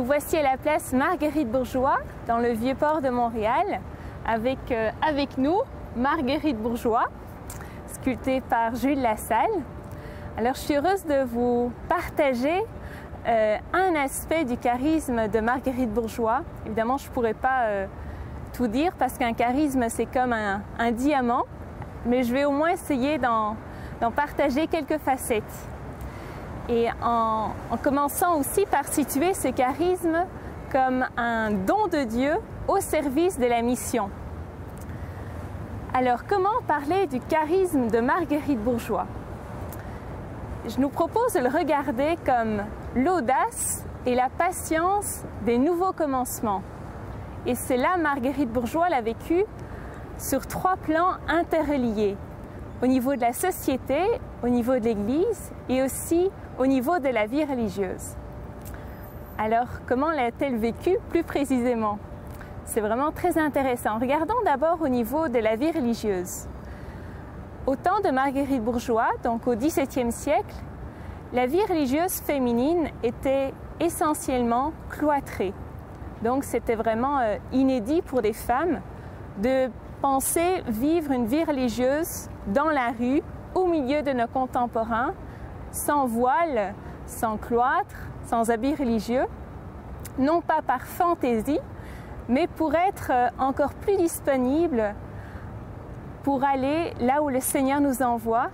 voici à la place Marguerite Bourgeois, dans le Vieux-Port de Montréal, avec nous Marguerite Bourgeois, sculptée par Jules Lassalle. Alors, je suis heureuse de vous partager un aspect du charisme de Marguerite Bourgeois. Évidemment, je ne pourrais pas tout dire parce qu'un charisme, c'est comme un diamant, mais je vais au moins essayer d'en partager quelques facettes. Et en commençant aussi par situer ce charisme comme un don de Dieu au service de la mission. Alors, comment parler du charisme de Marguerite Bourgeois? Je nous propose de le regarder comme l'audace et la patience des nouveaux commencements. Et cela, Marguerite Bourgeois l'a vécu sur 3 plans interreliés. Au niveau de la société, au niveau de l'Église et aussi au niveau de la vie religieuse. Alors, comment l'a-t-elle vécu plus précisément? C'est vraiment très intéressant. Regardons d'abord au niveau de la vie religieuse. Au temps de Marguerite Bourgeois, donc au XVIIe siècle, la vie religieuse féminine était essentiellement cloîtrée. Donc, c'était vraiment inédit pour des femmes de penser vivre une vie religieuse dans la rue, au milieu de nos contemporains, sans voile, sans cloître, sans habits religieux, non pas par fantaisie, mais pour être encore plus disponible pour aller là où le Seigneur nous envoie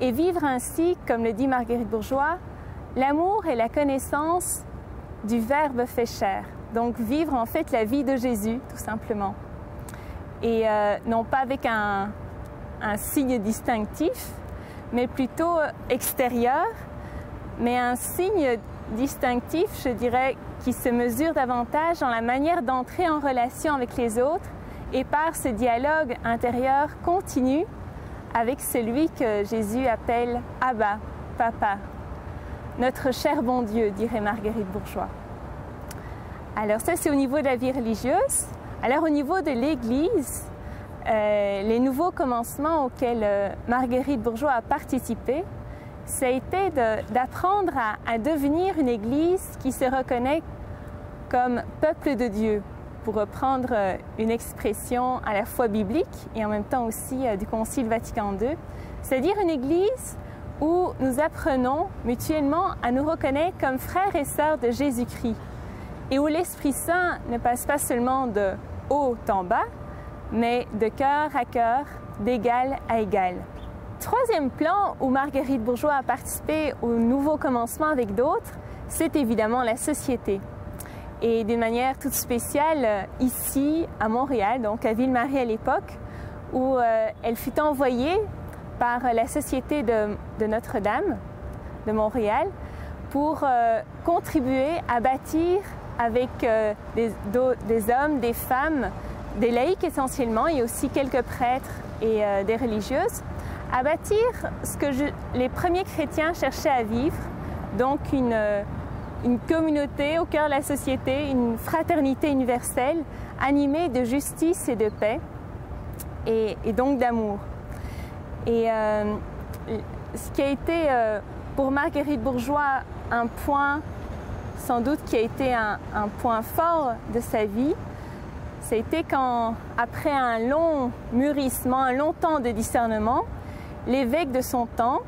et vivre ainsi, comme le dit Marguerite Bourgeois, l'amour et la connaissance du Verbe fait chair. Donc vivre en fait la vie de Jésus, tout simplement. Et non pas avec un signe distinctif, mais plutôt extérieur, mais un signe distinctif, je dirais, qui se mesure davantage dans la manière d'entrer en relation avec les autres et par ce dialogue intérieur continu avec celui que Jésus appelle Abba, Papa, notre cher bon Dieu, dirait Marguerite Bourgeois. Alors ça, c'est au niveau de la vie religieuse. Alors au niveau de l'Église, les nouveaux commencements auxquels Marguerite Bourgeois a participé, ça a été d'apprendre à devenir une Église qui se reconnaît comme peuple de Dieu, pour reprendre une expression à la fois biblique et en même temps aussi du Concile Vatican II, c'est-à-dire une Église où nous apprenons mutuellement à nous reconnaître comme frères et sœurs de Jésus-Christ et où l'Esprit Saint ne passe pas seulement de haut en bas, mais de cœur à cœur, d'égal à égal. Troisième plan où Marguerite Bourgeois a participé au nouveau commencement avec d'autres, c'est évidemment la société. Et d'une manière toute spéciale ici à Montréal, donc à Ville-Marie à l'époque, où elle fut envoyée par la Société de Notre-Dame de Montréal pour contribuer à bâtir avec des hommes, des femmes, des laïcs essentiellement, et aussi quelques prêtres et des religieuses, à bâtir ce que les premiers chrétiens cherchaient à vivre, donc une communauté au cœur de la société, une fraternité universelle, animée de justice et de paix, et donc d'amour. Et ce qui a été pour Marguerite Bourgeois un point, sans doute qui a été un point fort de sa vie, c'était quand, après un long mûrissement, un long temps de discernement, l'évêque de son temps,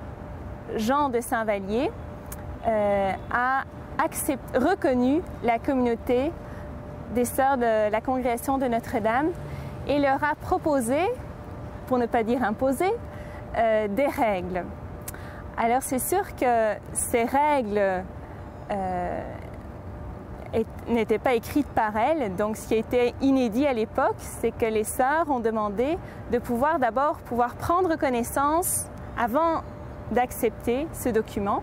Jean de Saint-Vallier, a reconnu la communauté des sœurs de la congrégation de Notre-Dame et leur a proposé, pour ne pas dire imposé, des règles. Alors c'est sûr que ces règles n'étaient pas écrites par elle, donc ce qui était inédit à l'époque, c'est que les sœurs ont demandé de d'abord pouvoir prendre connaissance avant d'accepter ce document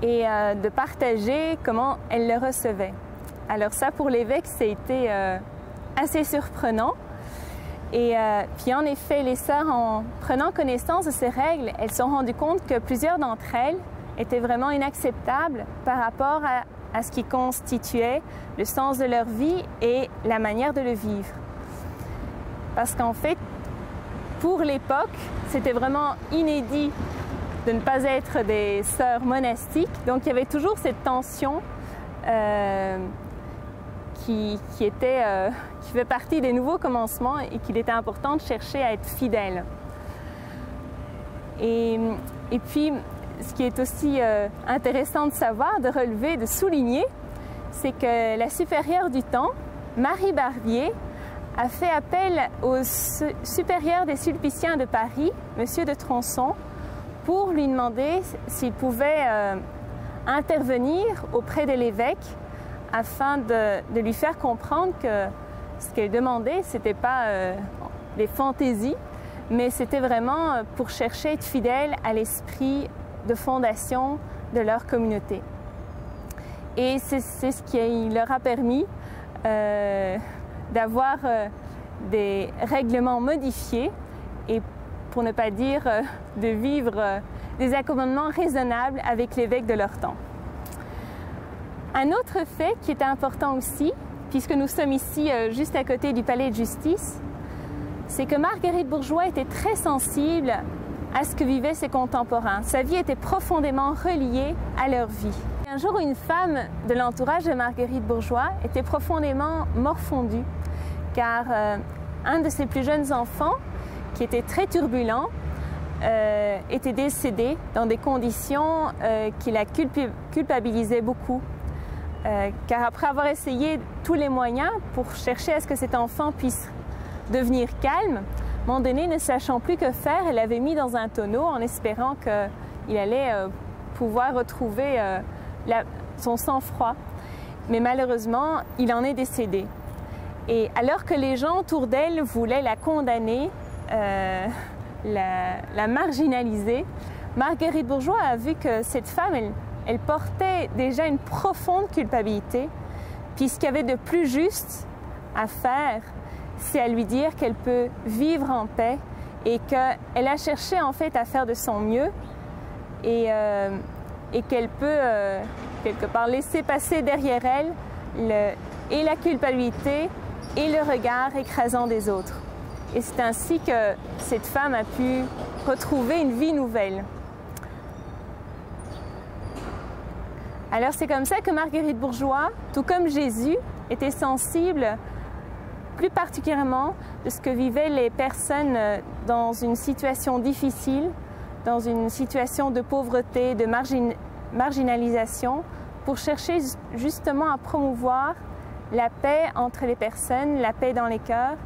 et de partager comment elles le recevaient. Alors ça, pour l'évêque, ça a été assez surprenant. Et puis en effet, les sœurs, en prenant connaissance de ces règles, elles se sont rendues compte que plusieurs d'entre elles étaient vraiment inacceptables par rapport à ce qui constituait le sens de leur vie et la manière de le vivre. Parce qu'en fait, pour l'époque, c'était vraiment inédit de ne pas être des sœurs monastiques. Donc il y avait toujours cette tension qui fait partie des nouveaux commencements et qu'il était important de chercher à être fidèle. Et puis, ce qui est aussi intéressant de savoir, de relever, de souligner, c'est que la supérieure du temps, Marie Barbier, a fait appel au supérieur des Sulpiciens de Paris, M. de Tronçon, pour lui demander s'il pouvait intervenir auprès de l'évêque afin de lui faire comprendre que ce qu'elle demandait, ce n'était pas des fantaisies, mais c'était vraiment pour chercher à être fidèle à l'esprit de fondation de leur communauté. Et c'est ce qui leur a permis d'avoir des règlements modifiés et, pour ne pas dire, de vivre des accommodements raisonnables avec l'évêque de leur temps. Un autre fait qui est important aussi, puisque nous sommes ici juste à côté du palais de justice, c'est que Marguerite Bourgeoys était très sensible à ce que vivaient ses contemporains. Sa vie était profondément reliée à leur vie. Un jour, une femme de l'entourage de Marguerite Bourgeoys était profondément morfondue, car un de ses plus jeunes enfants, qui était très turbulent, était décédé dans des conditions qui la culpabilisaient beaucoup. Car après avoir essayé tous les moyens pour chercher à ce que cet enfant puisse devenir calme, à un moment donné, ne sachant plus que faire, elle l'avait mis dans un tonneau en espérant qu'il allait pouvoir retrouver son sang-froid. Mais malheureusement, il en est décédé. Et alors que les gens autour d'elle voulaient la condamner, la marginaliser, Marguerite Bourgeoys a vu que cette femme, elle portait déjà une profonde culpabilité, puis ce qu'il y avait de plus juste à faire, c'est à lui dire qu'elle peut vivre en paix et qu'elle a cherché en fait à faire de son mieux et qu'elle peut quelque part laisser passer derrière elle et la culpabilité et le regard écrasant des autres. Et c'est ainsi que cette femme a pu retrouver une vie nouvelle. Alors c'est comme ça que Marguerite Bourgeoys, tout comme Jésus, était sensible plus particulièrement de ce que vivaient les personnes dans une situation difficile, dans une situation de pauvreté, de marginalisation, pour chercher justement à promouvoir la paix entre les personnes, la paix dans les cœurs,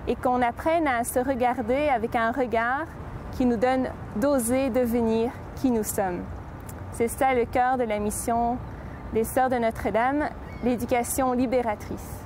et qu'on apprenne à se regarder avec un regard qui nous donne d'oser devenir qui nous sommes. C'est ça le cœur de la mission des Sœurs de Notre-Dame, l'éducation libératrice.